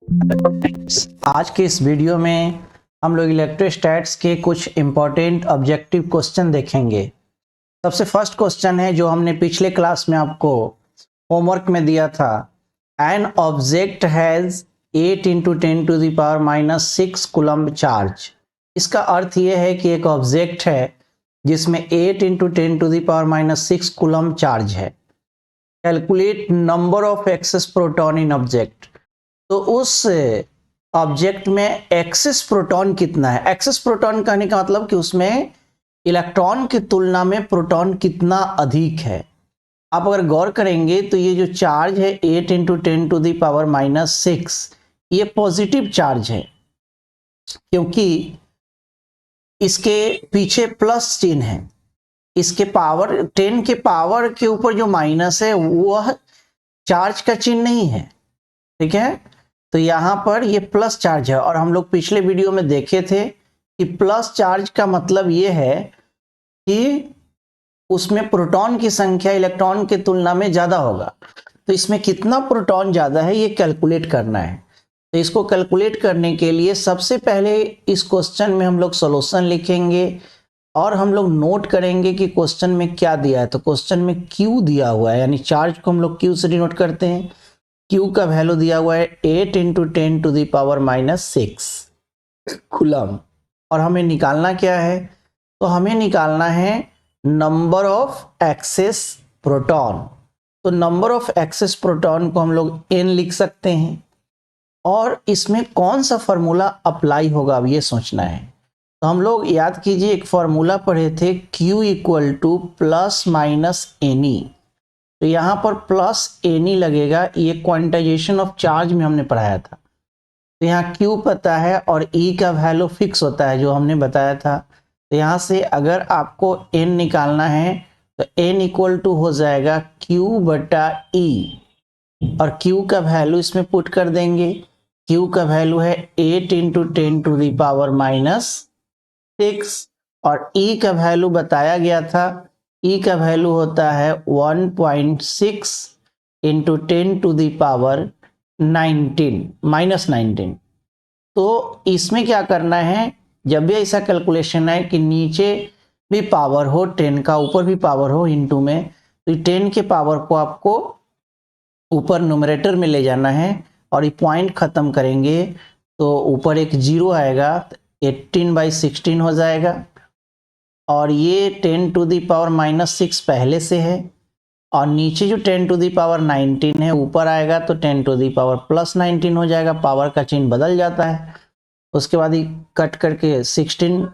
आज के इस वीडियो में हम लोग इलेक्ट्रोस्टैट्स के कुछ इंपॉर्टेंट ऑब्जेक्टिव क्वेश्चन देखेंगे। सबसे फर्स्ट क्वेश्चन है जो हमने पिछले क्लास में आपको होमवर्क में दिया था। An object has 8 into 10⁻⁻6 coulomb charge. इसका अर्थ ये है कि एक ऑब्जेक्ट है जिसमें 8 इंटू 10⁻⁻6 कूलम्ब चार्ज है। Calculate number of excess proton in object. तो उस ऑब्जेक्ट में एक्सेस प्रोटॉन कितना है। एक्सेस प्रोटॉन कहने का मतलब कि उसमें इलेक्ट्रॉन की तुलना में प्रोटॉन कितना अधिक है। आप अगर गौर करेंगे तो ये जो चार्ज है 8 इंटू 10⁻⁻6 ये पॉजिटिव चार्ज है, क्योंकि इसके पीछे प्लस चिन्ह है। इसके पावर 10 के पावर के ऊपर जो माइनस है वह चार्ज का चिन्ह नहीं है, ठीक है। तो यहां पर ये प्लस चार्ज है, और हम लोग पिछले वीडियो में देखे थे कि प्लस चार्ज का मतलब ये है कि उसमें प्रोटॉन की संख्या इलेक्ट्रॉन की तुलना में ज्यादा होगा। तो इसमें कितना प्रोटॉन ज्यादा है ये कैलकुलेट करना है। तो इसको कैलकुलेट करने के लिए सबसे पहले इस क्वेश्चन में हम लोग सॉल्यूशन लिखेंगे और हम लोग नोट करेंगे कि क्वेश्चन में क्या दिया है। तो क्वेश्चन में Q दिया हुआ है, यानी चार्ज को हम लोग Q से डिनोट करते हैं। Q का वैल्यू दिया हुआ है 8 इंटू 10⁻⁻6 कूलम्ब, और हमें निकालना क्या है। तो हमें निकालना है नंबर ऑफ एक्सेस प्रोटॉन। तो नंबर ऑफ एक्सेस प्रोटॉन को हम लोग n लिख सकते हैं, और इसमें कौन सा फॉर्मूला अप्लाई होगा अब ये सोचना है। तो हम लोग याद कीजिए एक फॉर्मूला पढ़े थे Q equal two plus minus any. तो यहाँ पर प्लस एनी लगेगा, ये क्वांटाइजेशन ऑफ चार्ज में हमने पढ़ाया था। तो यहाँ Q पता है और E का वैल्यू फिक्स होता है जो हमने बताया था। तो यहाँ से अगर आपको N निकालना है तो N इक्वल टू हो जाएगा Q बटा E, और Q का वैल्यू इसमें पुट कर देंगे। Q का वैल्यू है 8 इंटू 10⁻⁻6, और E का वैल्यू बताया गया था। E का वैल्यू होता है 1.6 इंटू 10⁻19। तो इसमें क्या करना है, जब भी ऐसा कैलकुलेशन है कि नीचे भी पावर हो 10 का, ऊपर भी पावर हो इनटू में, तो 10 के पावर को आपको ऊपर न्यूमरेटर में ले जाना है, और ये पॉइंट खत्म करेंगे तो ऊपर एक जीरो आएगा, 18/16 हो जाएगा। और ये 10⁻⁻6 पहले से है, और नीचे जो 10⁻19 है ऊपर आएगा तो 10⁻+19 हो जाएगा। पावर का चिन्ह बदल जाता है। उसके बाद ही कट करके 16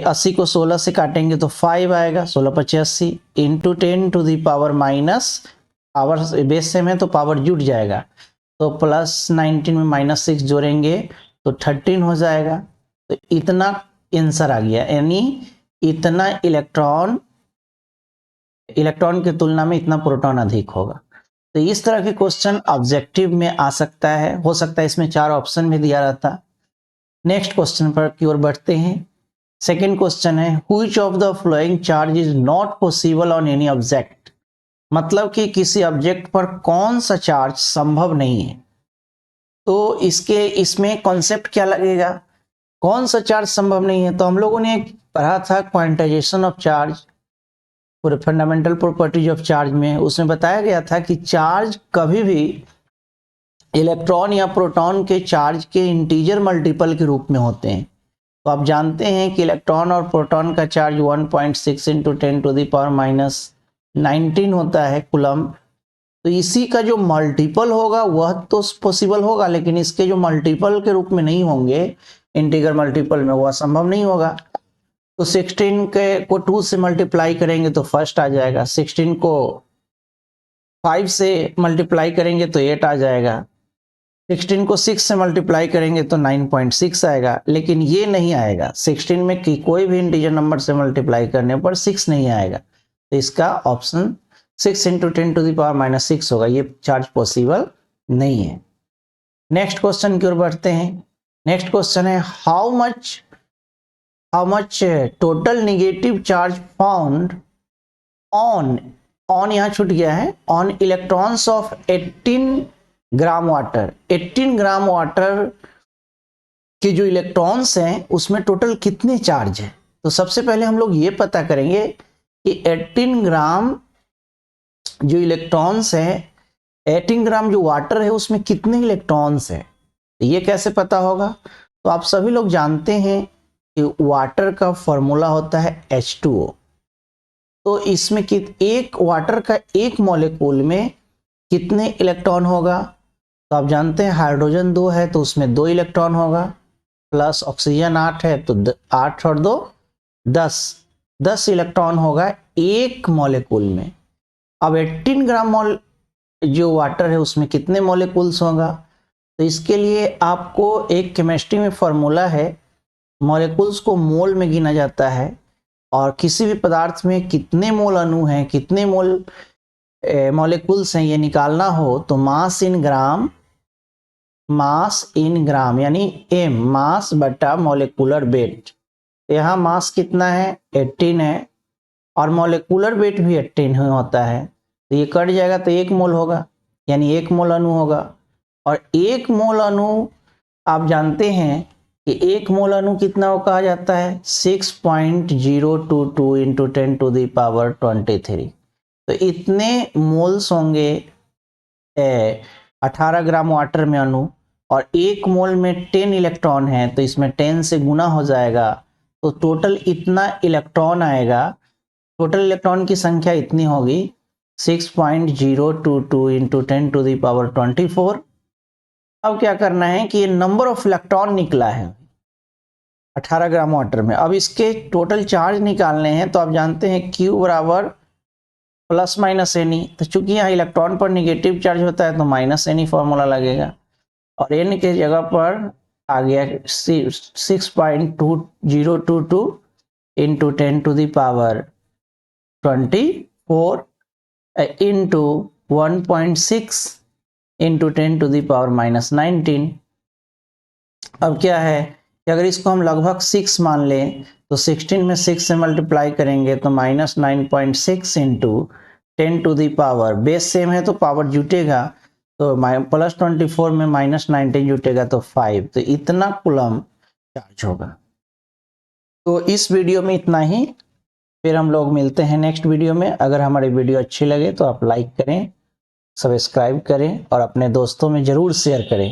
80 को 16 से काटेंगे तो 5 आएगा, 16×5 = 80 इंटू 10⁻⁻, पावर बेस सेम है तो पावर जुट जाएगा, तो +19 में -6 जोड़ेंगे तो 13 हो जाएगा। तो इतना आंसर आ गया, यानी इतना इलेक्ट्रॉन की तुलना में इतना प्रोटॉन अधिक होगा। तो इस तरह के क्वेश्चन ऑब्जेक्टिव में आ सकता है, हो सकता है इसमें 4 ऑप्शन भी दिया रहता। नेक्स्ट क्वेश्चन पर की ओर बढ़ते हैं। सेकेंड क्वेश्चन है which of the following charge is not possible on any object. मतलब कि किसी ऑब्जेक्ट पर कौन सा चार्ज संभव नहीं है। तो इसमें कॉन्सेप्ट क्या लगेगा, कौन सा चार्ज संभव नहीं है। तो हम लोगों ने पढ़ा था क्वांटाइजेशन ऑफ चार्ज, पूरे फंडामेंटल प्रॉपर्टीज ऑफ चार्ज में, उसमें बताया गया था कि चार्ज कभी भी इलेक्ट्रॉन या प्रोटॉन के चार्ज के इंटीजर मल्टीपल के रूप में होते हैं। तो आप जानते हैं कि इलेक्ट्रॉन और प्रोटॉन का चार्ज 1.6 इंटू 10⁻⁻19 होता है कूलम्ब। तो इसी का जो मल्टीपल होगा वह तो पॉसिबल होगा, लेकिन इसके जो मल्टीपल के रूप में नहीं होंगे, इंटीजर मल्टीपल में, वह संभव नहीं होगा। तो 16 को 2 से मल्टीप्लाई करेंगे तो फर्स्ट आ जाएगा, 16 को 5 से मल्टीप्लाई करेंगे तो 8 आ जाएगा, 16 को 6 से मल्टीप्लाई करेंगे तो 9.6 आएगा। लेकिन ये नहीं आएगा, 16 में कि कोई भी इंटीजर नंबर से मल्टीप्लाई करने पर 6 नहीं आएगा। तो इसका ऑप्शन 6 इंटू 10⁻⁻6 होगा। ये चार्ज पॉसिबल नहीं है। नेक्स्ट क्वेश्चन की ओर बढ़ते हैं। नेक्स्ट क्वेश्चन है how much total negative charge found on यहां छूट गया है, on electrons of 18 gram water, 18 gram water के जो इलेक्ट्रॉन्स हैं उसमें टोटल कितने चार्ज है। तो सबसे पहले हम लोग ये पता करेंगे कि 18 ग्राम जो इलेक्ट्रॉन्स हैं, 18 ग्राम जो वाटर है उसमें कितने इलेक्ट्रॉन्स हैं। ये कैसे पता होगा। तो आप सभी लोग जानते हैं कि वाटर का फॉर्मूला होता है H2O। तो इसमें एक वाटर का एक मॉलिक्यूल में कितने इलेक्ट्रॉन होगा। तो आप जानते हैं हाइड्रोजन 2 है तो उसमें 2 इलेक्ट्रॉन होगा, प्लस ऑक्सीजन 8 है तो 8 और 2 10 इलेक्ट्रॉन होगा एक मॉलिक्यूल में। अब 18 ग्राम जो वाटर है उसमें कितने मॉलिक्यूल्स होगा। तो इसके लिए आपको एक केमिस्ट्री में फॉर्मूला है, मॉलिक्यूल्स को मोल में गिना जाता है और किसी भी पदार्थ में कितने मोल अणु हैं, कितने मोल मॉलिक्यूल्स हैं ये निकालना हो तो मास इन ग्राम यानी m मास बटा मॉलिक्यूलर वेट। यहाँ मास कितना है 18 है और मॉलिक्यूलर वेट भी 18 होता है तो ये कट जाएगा तो 1 मोल होगा यानी 1 मोल अणु होगा। और 1 मोल अणु आप जानते हैं कि 1 मोल अणु कितना हो कहा जाता है 6.022 इंटू 10 टू द पावर 23। तो इतने मोल्स होंगे 18 ग्राम वाटर में अणु और 1 मोल में 10 इलेक्ट्रॉन है तो इसमें 10 से गुना हो जाएगा तो टोटल इतना इलेक्ट्रॉन आएगा। टोटल इलेक्ट्रॉन की संख्या इतनी होगी 6.022 इंटू 10 टू द पावर 24। अब क्या करना है कि ये नंबर ऑफ इलेक्ट्रॉन निकला है 18 ग्राम वाटर में। अब इसके टोटल चार्ज निकालने हैं तो आप जानते हैं Q बराबर प्लस माइनस एनी। तो चूंकि यहाँ इलेक्ट्रॉन पर निगेटिव चार्ज होता है तो माइनस एनी फॉर्मूला लगेगा और एन के जगह पर आ गया 6.2022 into 10 to the power 24 into 1.6 into 10 to the power minus 19। अब क्या है कि अगर इसको हम लगभग 6 मान लें तो 16 में 6 से मल्टीप्लाई करेंगे तो minus 9.6 into 10 to the power, base same है तो पावर जुटेगा तो प्लस 24 में माइनस 19 जुटेगा तो 5, तो इतना कूलम चार्ज होगा। तो इस वीडियो में इतना ही, फिर हम लोग मिलते हैं नेक्स्ट वीडियो में। अगर हमारी वीडियो अच्छी लगे तो आप लाइक करें, सब्सक्राइब करें और अपने दोस्तों में ज़रूर शेयर करें।